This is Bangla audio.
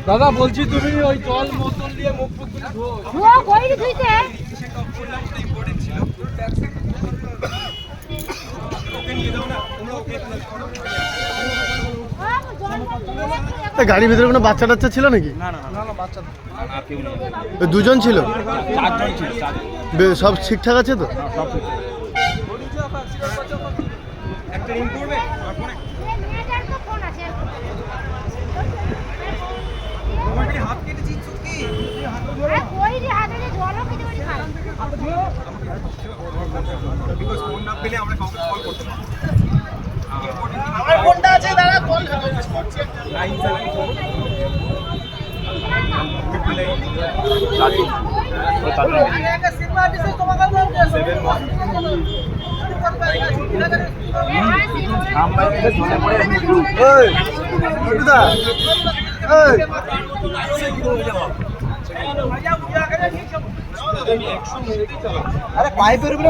দাদা বলছি তুমি ওই জল বোতল দিয়ে মুখ ফুক গাড়ির ভিতরে কোনো বাচ্চা টাচ্চা ছিল নাকি? না না না না, বাচ্চা দুজন ছিল, চারজন ছিল। সব ঠিকঠাক আছে তো? একটা রিং করবে হাত কেটে চিনছো কি? ফোন না পেলে আমরা কাউকে কল করতে পারবো। আমার ফোনটা আছে, দাদা কল করছি। 9 পাইপের উপরে